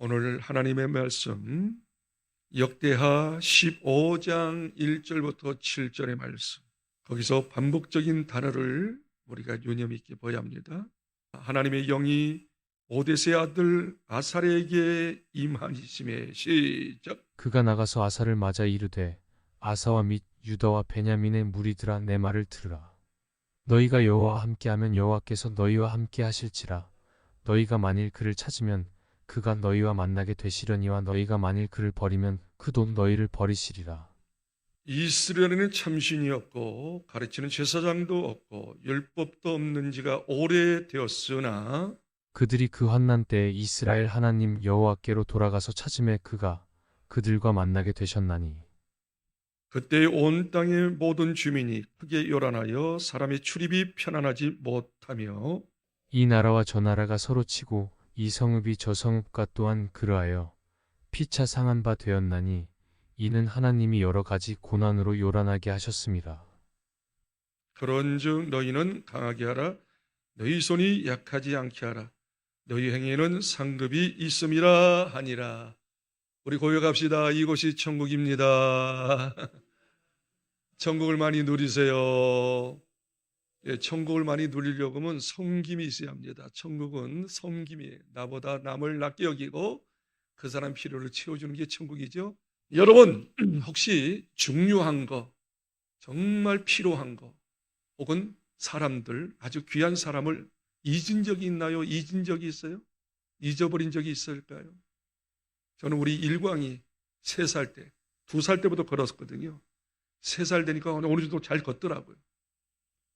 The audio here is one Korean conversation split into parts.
오늘 하나님의 말씀 역대하 15장 1절부터 7절의 말씀, 거기서 반복적인 단어를 우리가 유념 있게 봐야 합니다. 하나님의 영이 오데스의 아들 아살에게 임하심에 시작. 그가 나가서 아사를 맞아 이르되 아사와 및 유다와 베냐민의 무리들아 내 말을 들으라. 너희가 여호와와 함께하면 여호와께서 너희와 함께 하실지라. 너희가 만일 그를 찾으면 그가 너희와 만나게 되시려니와 너희가 만일 그를 버리면 그도 너희를 버리시리라. 이스라엘에는 참신이 없고 가르치는 제사장도 없고 율법도 없는 지가 오래되었으나 그들이 그 환난 때에 이스라엘 하나님 여호와께로 돌아가서 찾음에 그가 그들과 만나게 되셨나니 그때 온 땅의 모든 주민이 크게 요란하여 사람의 출입이 편안하지 못하며 이 나라와 저 나라가 서로 치고 이 성읍이 저 성읍과 또한 그러하여 피차 상한 바 되었나니 이는 하나님이 여러 가지 고난으로 요란하게 하셨습니다. 그런즉 너희는 강하게 하라. 너희 손이 약하지 않게 하라. 너희 행위에는 상급이 있음이라 하니라. 우리 고백합시다. 이곳이 천국입니다. 천국을 많이 누리세요. 예, 천국을 많이 누리려고 하면 섬김이 있어야 합니다. 천국은 섬김이에요. 나보다 남을 낫게 여기고 그 사람 필요를 채워주는 게 천국이죠. 여러분, 혹시 중요한 거, 정말 필요한 거, 혹은 사람들, 아주 귀한 사람을 잊은 적이 있나요? 잊은 적이 있어요? 잊어버린 적이 있을까요? 저는 우리 일광이 3살 때, 2살 때부터 걸었거든요. 3살 되니까 어느 정도 잘 걷더라고요.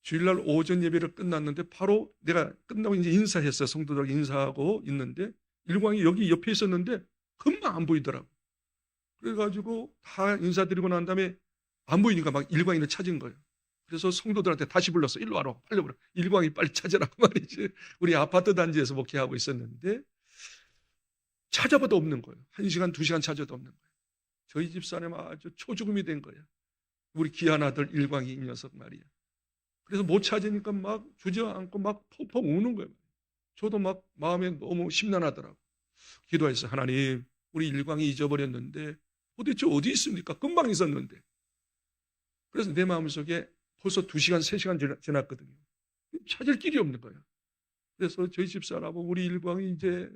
주일날 오전 예배를 끝났는데 바로 내가 끝나고 이제 인사했어요. 성도들 인사하고 있는데 일광이 여기 옆에 있었는데 금방 안 보이더라고요. 그래가지고 다 인사드리고 난 다음에 안 보이니까 막 일광이를 찾은 거예요. 그래서 성도들한테 다시 불렀어. 일로 와라. 빨리 오라. 일광이 빨리 찾으라고 말이지. 우리 아파트 단지에서 목회하고 있었는데 찾아봐도 없는 거예요. 1시간, 2시간 찾아도 없는 거예요. 저희 집사람 아주 초죽음이 된 거예요. 우리 귀한 아들 일광이 이 녀석 말이야. 그래서 못 찾으니까 막 주저앉고 막 펑펑 우는 거예요. 저도 막 마음에 너무 심란하더라고. 기도했어요. 하나님, 우리 일광이 잊어버렸는데 도대체 어디 있습니까? 금방 있었는데. 그래서 내 마음속에 벌써 2시간, 3시간 지났거든요. 찾을 길이 없는 거예요. 그래서 저희 집사람하고 우리 일광이 이제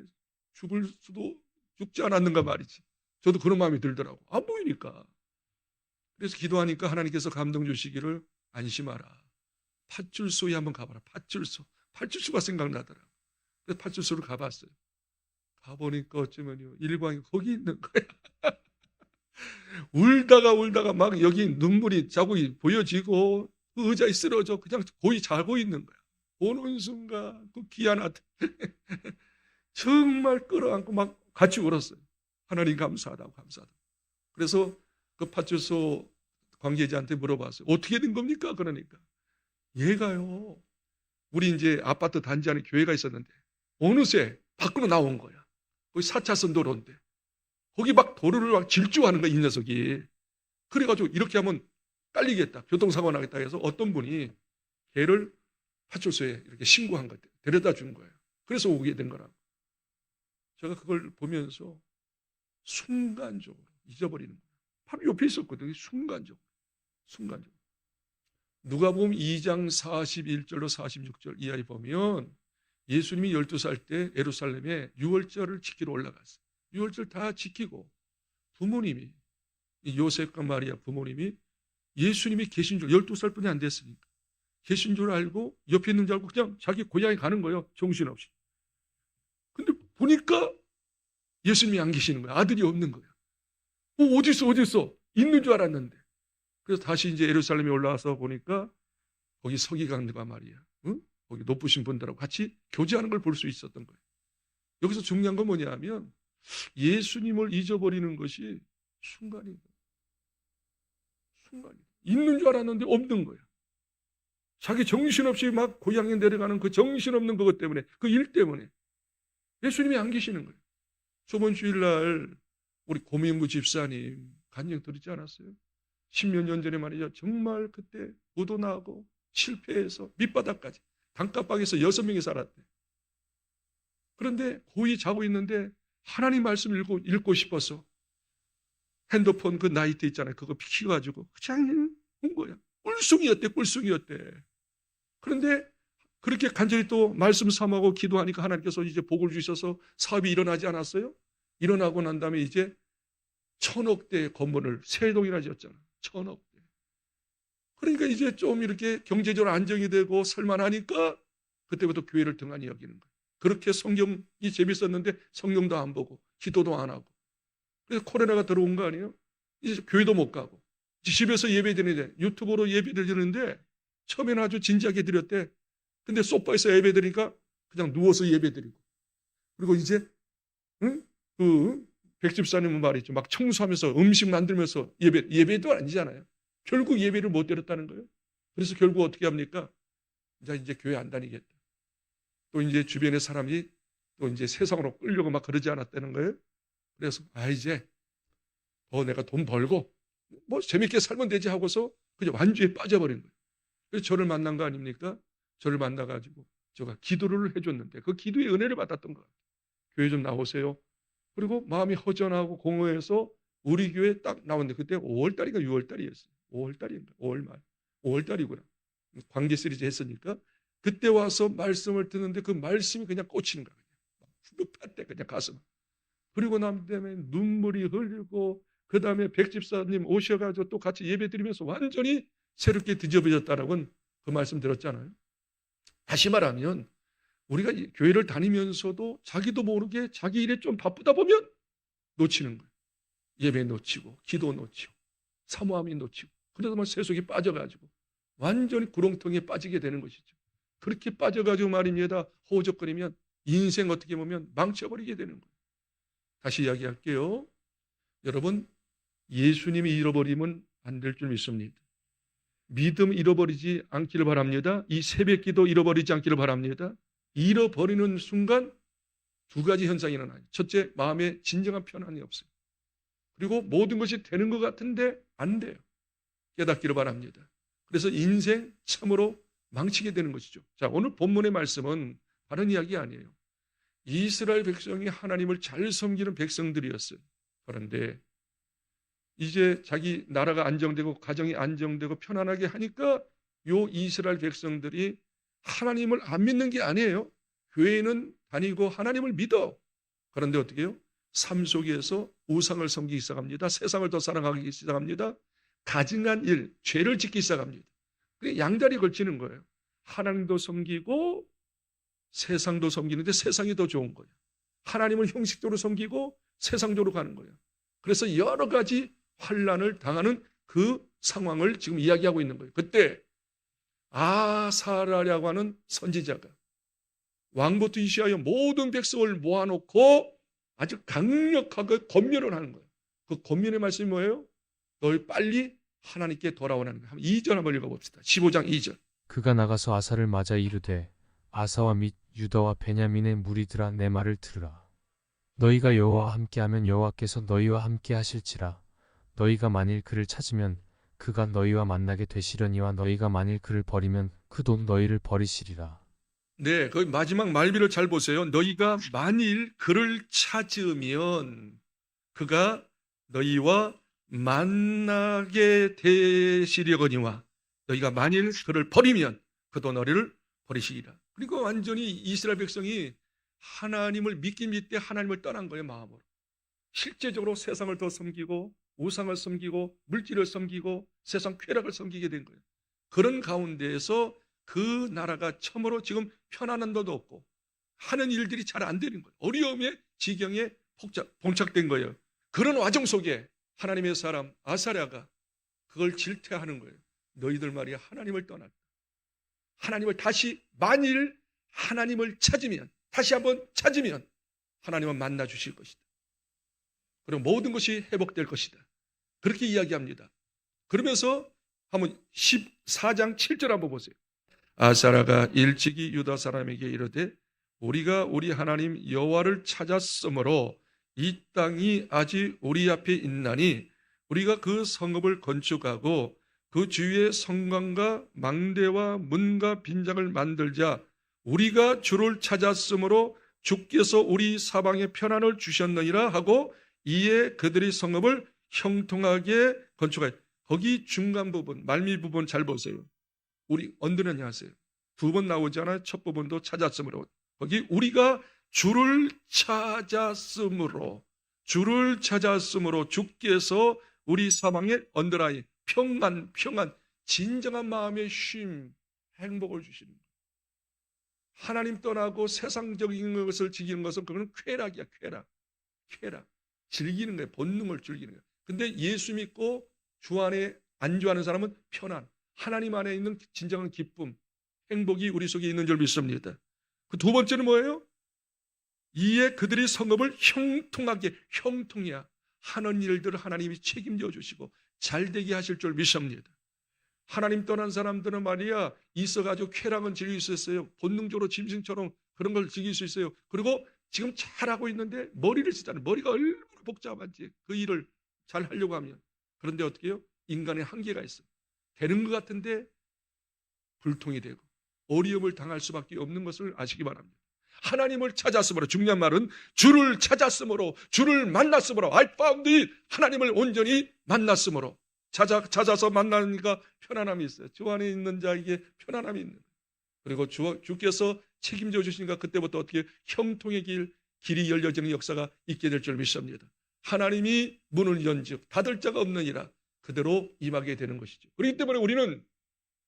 죽을 수도 죽지 않았는가 말이지. 저도 그런 마음이 들더라고. 안 보이니까. 그래서 기도하니까 하나님께서 감동 주시기를 안심하라. 팥줄소에 한번 가봐라. 팥줄소. 팥줄소가 생각나더라고. 그래서 팥줄소를 가봤어요. 가보니까 어쩌면요. 일광이 거기 있는 거야. 울다가 막 여기 눈물이 자국이 보여지고 그 의자에 쓰러져 그냥 거의 자고 있는 거야. 보는 순간 그 귀한 아들 정말 끌어안고 막 같이 울었어요. 하나님 감사하다고 감사하다고. 그래서 그 팥줄소 관계자한테 물어봤어요. 어떻게 된 겁니까? 그러니까 얘가요. 우리 이제 아파트 단지 안에 교회가 있었는데 어느새 밖으로 나온 거야. 거기 4차선 도로인데 거기 막 도로를 막 질주하는 거야, 이 녀석이. 그래가지고 이렇게 하면 깔리겠다. 교통사고 나겠다 해서 어떤 분이 걔를 파출소에 이렇게 신고한 거예요. 데려다 준 거예요. 그래서 오게 된 거라고. 제가 그걸 보면서 순간적으로 잊어버리는 거예요. 바로 옆에 있었거든요. 순간적으로. 누가복음 2장 41절로 46절 이하에 보면 예수님이 12살 때 예루살렘에 유월절을 지키러 올라갔어요. 유월절 다 지키고 부모님이 요셉과 마리아 부모님이 예수님이 계신 줄 12살뿐이 안 됐으니까 계신 줄 알고 옆에 있는 줄 알고 그냥 자기 고향에 가는 거예요. 정신없이. 근데 보니까 예수님이 안 계시는 거야. 아들이 없는 거야. 어디 있어? 있는 줄 알았는데. 그래서 다시 이제 예루살렘에 올라와서 보니까 거기 서기관들과 말이야. 응? 거기 높으신 분들하고 같이 교제하는 걸 볼 수 있었던 거예요. 여기서 중요한 건 뭐냐면 예수님을 잊어버리는 것이 순간이다. 있는 줄 알았는데 없는 거야. 자기 정신없이 막 고향에 내려가는 그 정신없는 그것 때문에, 그 일 때문에 예수님이 안 계시는 거예요. 저번 주일날 우리 고민부 집사님 간증 들었지 않았어요? 10몇 년 전에 말이죠. 정말 그때 무도나고 실패해서 밑바닥까지 단칸방에서 6명이 살았대. 그런데 고이 자고 있는데 하나님 말씀 읽고 싶어서 핸드폰 그 나이트 있잖아요. 그거 비켜가지고 그냥 온 거야. 꿀숭이였대. 그런데 그렇게 간절히 또 말씀 삼하고 기도하니까 하나님께서 이제 복을 주셔서 사업이 일어나지 않았어요? 일어나고 난 다음에 이제 1,000억대의 건물을 세 동이나 지었잖아. 1,000억대. 그러니까 이제 좀 이렇게 경제적으로 안정이 되고 살만하니까 그때부터 교회를 등한히 여기는 거예요. 그렇게 성경이 재밌었는데 성경도 안 보고 기도도 안 하고. 그래서 코로나가 들어온 거 아니에요? 이제 교회도 못 가고. 집에서 예배 드리는데 유튜브로 예배를 드리는데 처음에는 아주 진지하게 드렸대. 근데 소파에서 예배 드리니까 그냥 누워서 예배 드리고. 그리고 이제 그 백집사님은 말이죠. 막 청소하면서 음식 만들면서 예배도 아니잖아요. 결국 예배를 못 드렸다는 거예요. 그래서 결국 어떻게 합니까? 이제 교회 안 다니겠다. 또 이제 주변의 사람이 또 이제 세상으로 끌려고 막 그러지 않았다는 거예요. 그래서 이제 더 내가 돈 벌고 뭐 재밌게 살면 되지 하고서 그냥 완주에 빠져버린 거예요. 그래서 저를 만난 거 아닙니까? 저를 만나가지고 제가 기도를 해줬는데 그 기도의 은혜를 받았던 것 같아요. 교회 좀 나오세요. 그리고 마음이 허전하고 공허해서 우리 교회 딱 나왔는데 그때 5월달인가 6월달이었어요. 5월달인가 5월 말 5월달이구나. 관계 시리즈 했으니까 그때 와서 말씀을 듣는데 그 말씀이 그냥 꽂히는 거예요. 후급할 때 그냥 가슴. 그리고 난 다음에 눈물이 흘리고 그 다음에 백집사님 오셔가지고 또 같이 예배 드리면서 완전히 새롭게 뒤집어졌다라고 그 말씀 들었잖아요. 다시 말하면 우리가 교회를 다니면서도 자기도 모르게 자기 일에 좀 바쁘다 보면 놓치는 거예요. 예배 놓치고 기도 놓치고 사모함이 놓치고 그러다 보면 세속이 빠져가지고 완전히 구렁텅이에 빠지게 되는 것이죠. 그렇게 빠져가지고 말입니다. 허우적거리면 인생 어떻게 보면 망쳐버리게 되는 거예요. 다시 이야기할게요. 여러분 예수님이 잃어버리면 안 될 줄 믿습니다. 믿음 잃어버리지 않기를 바랍니다. 이 새벽기도 잃어버리지 않기를 바랍니다. 잃어버리는 순간 두 가지 현상이 일어나요. 첫째, 마음에 진정한 편안이 없어요. 그리고 모든 것이 되는 것 같은데 안 돼요. 깨닫기를 바랍니다. 그래서 인생 참으로 망치게 되는 것이죠. 자, 오늘 본문의 말씀은 다른 이야기 아니에요. 이스라엘 백성이 하나님을 잘 섬기는 백성들이었어요. 그런데 이제 자기 나라가 안정되고 가정이 안정되고 편안하게 하니까 요 이스라엘 백성들이 하나님을 안 믿는 게 아니에요. 교회는 다니고 하나님을 믿어. 그런데 어떻게 해요? 삶 속에서 우상을 섬기기 시작합니다. 세상을 더 사랑하기 시작합니다. 가증한 일, 죄를 짓기 시작합니다. 그게 양다리 걸치는 거예요. 하나님도 섬기고 세상도 섬기는데 세상이 더 좋은 거예요. 하나님을 형식적으로 섬기고 세상적으로 가는 거예요. 그래서 여러 가지 환난을 당하는 그 상황을 지금 이야기하고 있는 거예요. 그때 아사라라고 하는 선지자가 왕부터 이시하여 모든 백성을 모아놓고 아주 강력하게 권면을 하는 거예요. 그 권면의 말씀이 뭐예요? 널 빨리 하나님께 돌아오라는 거예요. 2절 한번 읽어봅시다. 15장 2절. 그가 나가서 아사를 맞아 이르되 아사와 및 유다와 베냐민의 무리들아 내 말을 들으라. 너희가 여호와와 함께하면 여호와께서 너희와 함께 하실지라. 너희가 만일 그를 찾으면 그가 너희와 만나게 되시려니와 너희가 만일 그를 버리면 그도 너희를 버리시리라. 네, 그 마지막 말비를 잘 보세요. 너희가 만일 그를 찾으면 그가 너희와 만나게 되시려거니와 너희가 만일 그를 버리면 그도 너희를 버리시리라. 그리고 완전히 이스라엘 백성이 하나님을 믿긴 믿되 하나님을 떠난 거예요, 마음으로. 실제적으로 세상을 더 섬기고 우상을 섬기고 물질을 섬기고 세상 쾌락을 섬기게 된 거예요. 그런 가운데에서 그 나라가 참으로 지금 편안한 데도 없고 하는 일들이 잘 안 되는 거예요. 어려움의 지경에 봉착된 거예요. 그런 와중 속에 하나님의 사람 아사랴가 그걸 질퇴하는 거예요. 너희들 말이야 하나님을 떠났다. 하나님을 다시 만일 하나님을 찾으면 다시 한번 찾으면 하나님은 만나 주실 것이다. 그리고 모든 것이 회복될 것이다. 그렇게 이야기합니다. 그러면서 한번 14장 7절 한번 보세요. 아사라가 일찍이 유다 사람에게 이르되 우리가 우리 하나님 여호와를 찾았으므로 이 땅이 아직 우리 앞에 있나니 우리가 그 성읍을 건축하고 그 주위에 성곽과 망대와 문과 빈장을 만들자. 우리가 주를 찾았으므로 주께서 우리 사방에 편안을 주셨느니라 하고 이에 그들이 성읍을 형통하게 건축하여. 거기 중간 부분, 말미 부분 잘 보세요. 우리 언드느냐 하세요. 두 번 나오잖아요. 첫 부분도 찾았으므로. 거기 우리가 주를 찾았으므로 주께서 우리 사방에 언더라인 평안 진정한 마음의 쉼, 행복을 주시는 거예요. 하나님 떠나고 세상적인 것을 즐기는 것은 그건 쾌락이야. 쾌락. 즐기는 거예요. 본능을 즐기는 거예요. 근데 예수 믿고 주 안에 안주하는 사람은 편안, 하나님 안에 있는 진정한 기쁨, 행복이 우리 속에 있는 줄 믿습니다. 그 두 번째는 뭐예요? 이에 그들이 성읍을 형통이야. 하는 일들을 하나님이 책임져 주시고 잘되게 하실 줄 믿습니다. 하나님 떠난 사람들은 말이야 있어가지고 쾌락은 즐길 수 있어요. 본능적으로 짐승처럼 그런 걸 즐길 수 있어요. 그리고 지금 잘하고 있는데 머리를 쓰잖아요. 머리가 얼마나 복잡한지 그 일을 잘 하려고 하면. 그런데 어떻게 해요? 인간의 한계가 있어요. 되는 것 같은데 불통이 되고 어려움을 당할 수밖에 없는 것을 아시기 바랍니다. 하나님을 찾았으므로, 중요한 말은 주를 찾았으므로, 주를 만났으므로, I found it, 하나님을 온전히 만났으므로, 찾아서 만나니까 편안함이 있어요. 주 안에 있는 자에게 편안함이 있는 거예요. 그리고 주께서 책임져 주시니까 그때부터 어떻게 형통의 길이 열려지는 역사가 있게 될 줄 믿습니다. 하나님이 문을 연즉 닫을 자가 없느니라 그대로 임하게 되는 것이죠. 그렇기 때문에 우리는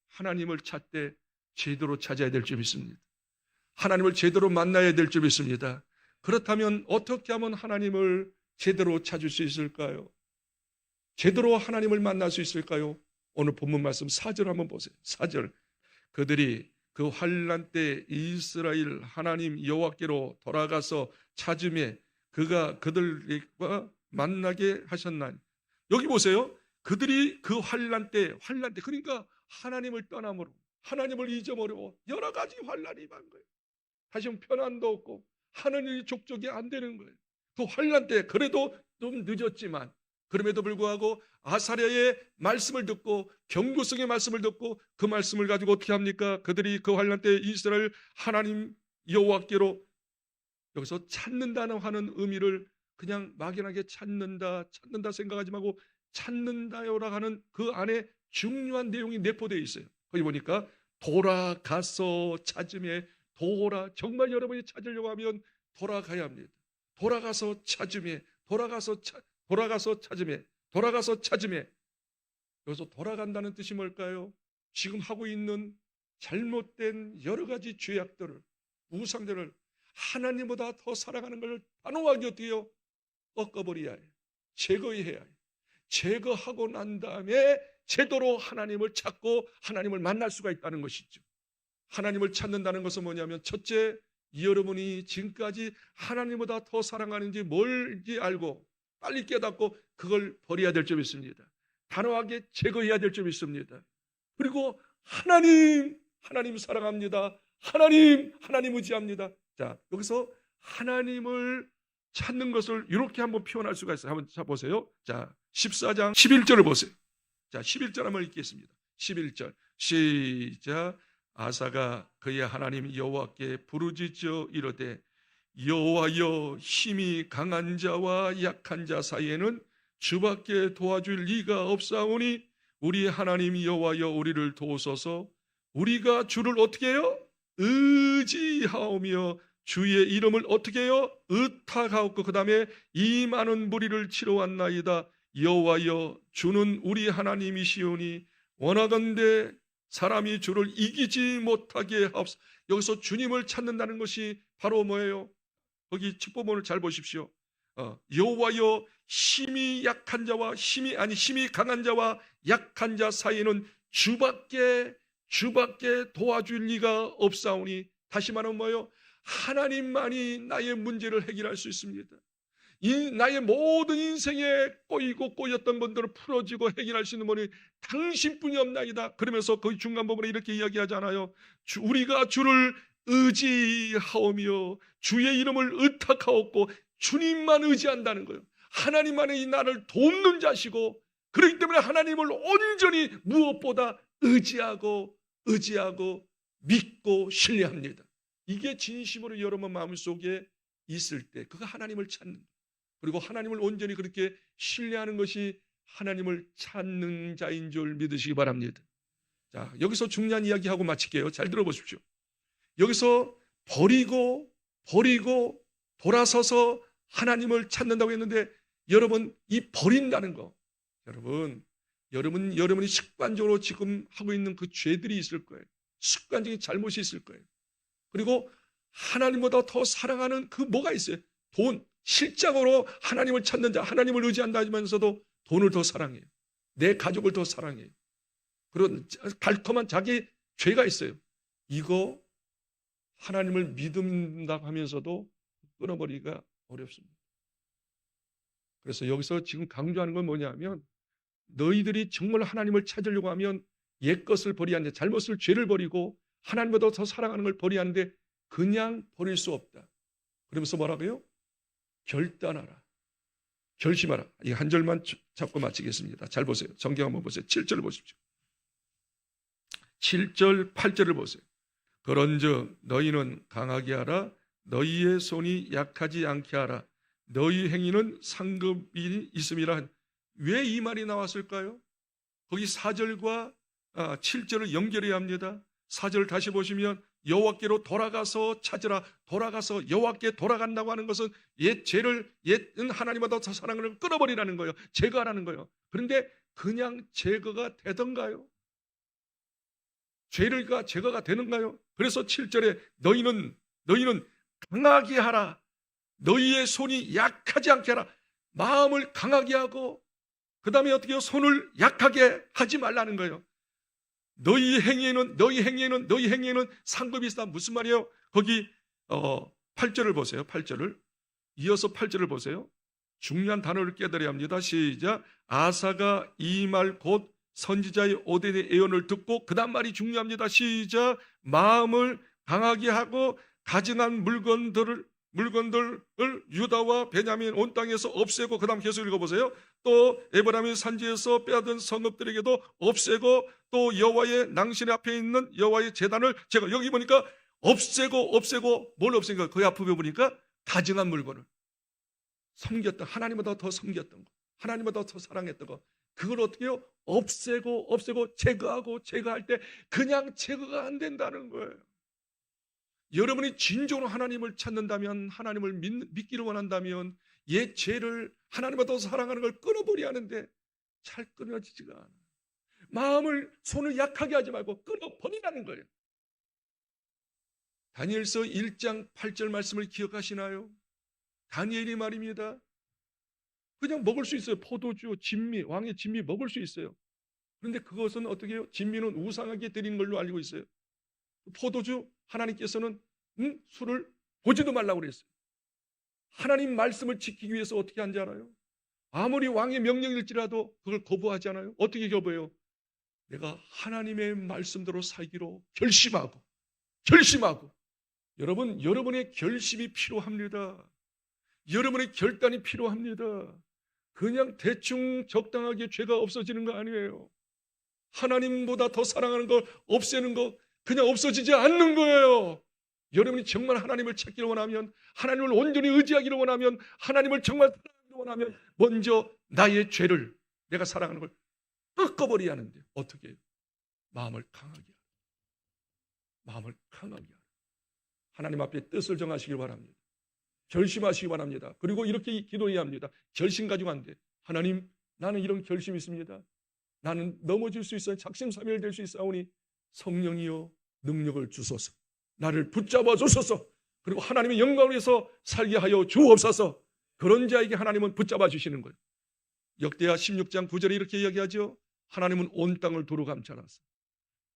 하나님을 찾되 제대로 찾아야 될 줄 믿습니다. 하나님을 제대로 만나야 될 줄 믿습니다. 그렇다면 어떻게 하면 하나님을 제대로 찾을 수 있을까요? 제대로 하나님을 만날 수 있을까요? 오늘 본문 말씀 4절 한번 보세요. 4절. 그들이 그 환난 때 이스라엘 하나님 여호와께로 돌아가서 찾음에 그가 그들과 만나게 하셨나니. 여기 보세요. 그들이 그 환난 때 그러니까 하나님을 떠남으로, 하나님을 잊어버리고 여러 가지 환난이 임한 거예요. 다시 편안도 없고 하는 일이 족족이 안 되는 거예요. 그 환난 때 그래도 좀 늦었지만 그럼에도 불구하고 아사랴의 말씀을 듣고 경고성의 말씀을 듣고 그 말씀을 가지고 어떻게 합니까? 그들이 그 환난 때 이스라엘 하나님 여호와께로, 여기서 찾는다는 하는 의미를 그냥 막연하게 찾는다 생각하지 말고 찾는다요라고 하는 그 안에 중요한 내용이 내포되어 있어요. 거기 보니까 돌아가서 찾음에, 정말 여러분이 찾으려고 하면 돌아가야 합니다. 돌아가서 찾음에. 여기서 돌아간다는 뜻이 뭘까요? 지금 하고 있는 잘못된 여러 가지 죄악들을, 우상들을 하나님보다 더 사랑하는 걸 단호하게 어떻게 해요? 꺾어버려야 해요. 제거해야 해요. 제거하고 난 다음에 제대로 하나님을 찾고 하나님을 만날 수가 있다는 것이죠. 하나님을 찾는다는 것은 뭐냐면, 첫째, 여러분이 지금까지 하나님보다 더 사랑하는지 뭘지 알고 빨리 깨닫고 그걸 버려야 될 줄 믿습니다. 단호하게 제거해야 될 줄 믿습니다. 그리고 하나님 사랑합니다. 하나님 의지합니다. 자, 여기서 하나님을 찾는 것을 이렇게 한번 표현할 수가 있어요. 한번 보세요. 자, 14장 11절을 보세요. 자, 11절 한번 읽겠습니다. 11절 시작. 아사가 그의 하나님 여호와께 부르짖어 이르되 여호와여, 힘이 강한 자와 약한 자 사이에는 주밖에 도와줄 리가 없사오니 우리 하나님 여호와여, 우리를 도우소서. 우리가 주를 어떻게 해요? 의지하오며 주의 이름을 어떻게 해요? 의탁하옵고 그 다음에 이 많은 무리를 치러 왔나이다. 여호와여, 주는 우리 하나님이시오니 원하건대 사람이 주를 이기지 못하게 하옵소서. 여기서 주님을 찾는다는 것이 바로 뭐예요? 거기 측보문을 잘 보십시오. 여호와여, 힘이 강한 자와 약한 자 사이에는 주밖에 도와줄 리가 없사오니, 다시 말하면 뭐예요? 하나님만이 나의 문제를 해결할 수 있습니다. 나의 모든 인생에 꼬였던 분들을 풀어지고 해결할 수 있는 분이 당신뿐이 없나이다. 그러면서 거기 중간 부분에 이렇게 이야기하잖아요. 우리가 주를 의지하오며 주의 이름을 의탁하옵고, 주님만 의지한다는 거예요. 하나님만이 나를 돕는 자시고, 그렇기 때문에 하나님을 온전히 무엇보다 의지하고 믿고 신뢰합니다. 이게 진심으로 여러분 마음속에 있을 때 그가 하나님을 찾는, 그리고 하나님을 온전히 그렇게 신뢰하는 것이 하나님을 찾는 자인 줄 믿으시기 바랍니다. 자, 여기서 중요한 이야기하고 마칠게요. 잘 들어보십시오. 여기서 버리고 돌아서서 하나님을 찾는다고 했는데, 여러분 이 버린다는 거, 여러분이 습관적으로 지금 하고 있는 그 죄들이 있을 거예요. 습관적인 잘못이 있을 거예요. 그리고 하나님보다 더 사랑하는 그 뭐가 있어요? 돈. 실적으로 하나님을 찾는 자, 하나님을 의지한다 하면서도 돈을 더 사랑해요. 내 가족을 더 사랑해요. 그런 달콤한 자기 죄가 있어요. 이거 하나님을 믿는다고 하면서도 끊어버리기가 어렵습니다. 그래서 여기서 지금 강조하는 건 뭐냐면, 너희들이 정말 하나님을 찾으려고 하면 옛 것을 버리는데, 잘못을 죄를 버리고 하나님보다 더 사랑하는 걸 버리는데 그냥 버릴 수 없다. 그러면서 뭐라고요? 결단하라. 결심하라. 이 한 절만 잡고 마치겠습니다. 잘 보세요. 성경 한번 보세요. 7절을 보십시오. 7절, 8절을 보세요. 그런즉 너희는 강하게 하라. 너희의 손이 약하지 않게 하라. 너희 행위는 상급이 있음이라. 왜 이 말이 나왔을까요? 거기 4절과 7절을 연결해야 합니다. 4절 다시 보시면 여호와께로 돌아가서 찾으라. 돌아가서 여호와께 돌아간다고 하는 것은 옛 죄를, 옛 하나님보다 더 사랑하는 걸 끊어버리라는 거예요. 제거하라는 거예요. 그런데 그냥 제거가 되던가요? 죄가 제거가 되는가요? 그래서 7절에 너희는 강하게 하라. 너희의 손이 약하지 않게 하라. 마음을 강하게 하고, 그 다음에 어떻게 해요? 손을 약하게 하지 말라는 거예요. 너희 행위에는 상급이 있다. 무슨 말이에요? 거기 8절을 보세요. 8절을 이어서 8절을 보세요. 중요한 단어를 깨달아야 합니다. 시작. 아사가 이 말 곧 선지자의 오뎃의 예언을 듣고, 그 다음 말이 중요합니다. 시작. 마음을 강하게 하고 가증한 물건들을 유다와 베냐민 온 땅에서 없애고, 그 다음 계속 읽어보세요. 또 에브라임 산지에서 빼앗은 성읍들에게도 없애고, 또 여호와의 낭신 앞에 있는 여호와의 제단을 제가 여기 보니까 없애고 뭘 없애니까 거기 앞에 보니까 가증한 물건을 섬겼던, 하나님보다 더 섬겼던 거, 하나님보다 더 사랑했던 거, 그걸 어떻게 해요? 없애고 제거할 때 그냥 제거가 안 된다는 거예요. 여러분이 진정으로 하나님을 찾는다면, 하나님을 믿기를 원한다면 옛 죄를 하나님보다 더 사랑하는 걸 끊어버려야 하는데 잘 끊어지지가 않아요. 손을 약하게 하지 말고 끊어버리라는 거예요. 다니엘서 1장 8절 말씀을 기억하시나요? 다니엘이 말입니다. 그냥 먹을 수 있어요. 포도주, 진미, 왕의 진미 먹을 수 있어요. 그런데 그것은 어떻게 해요? 진미는 우상에게 드리는 걸로 알고 있어요. 포도주, 하나님께서는 술을 보지도 말라고 그랬어요. 하나님 말씀을 지키기 위해서 어떻게 한지 알아요? 아무리 왕의 명령일지라도 그걸 거부하지 않아요? 어떻게 거부해요? 내가 하나님의 말씀대로 살기로 결심하고 여러분의 결심이 필요합니다. 여러분의 결단이 필요합니다. 그냥 대충 적당하게 죄가 없어지는 거 아니에요. 하나님보다 더 사랑하는 걸 없애는 거 그냥 없어지지 않는 거예요. 여러분이 정말 하나님을 찾기를 원하면, 하나님을 온전히 의지하기를 원하면, 하나님을 정말 사랑하기를 원하면 먼저 나의 죄를, 내가 사랑하는 걸 꺾어버려야 하는데 어떻게 해요? 마음을 강하게 하라. 하나님 앞에 뜻을 정하시길 바랍니다. 결심하시기 바랍니다. 그리고 이렇게 기도해야 합니다. 결심 가지고 안 돼. 하나님, 나는 이런 결심이 있습니다. 나는 넘어질 수 있어요. 작심삼일 될 수 있사오니 성령이여 능력을 주소서. 나를 붙잡아 주소서. 그리고 하나님의 영광을 위해서 살게 하여 주옵소서. 그런 자에게 하나님은 붙잡아 주시는 거예요. 역대하 16장 9절에 이렇게 이야기하죠. 하나님은 온 땅을 두루 감찰하사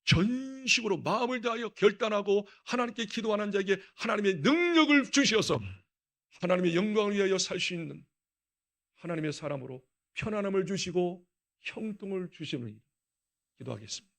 전식으로 마음을 다하여 결단하고 하나님께 기도하는 자에게 하나님의 능력을 주시어서 하나님의 영광을 위하여 살 수 있는 하나님의 사람으로 편안함을 주시고 형통을 주시는 기도하겠습니다.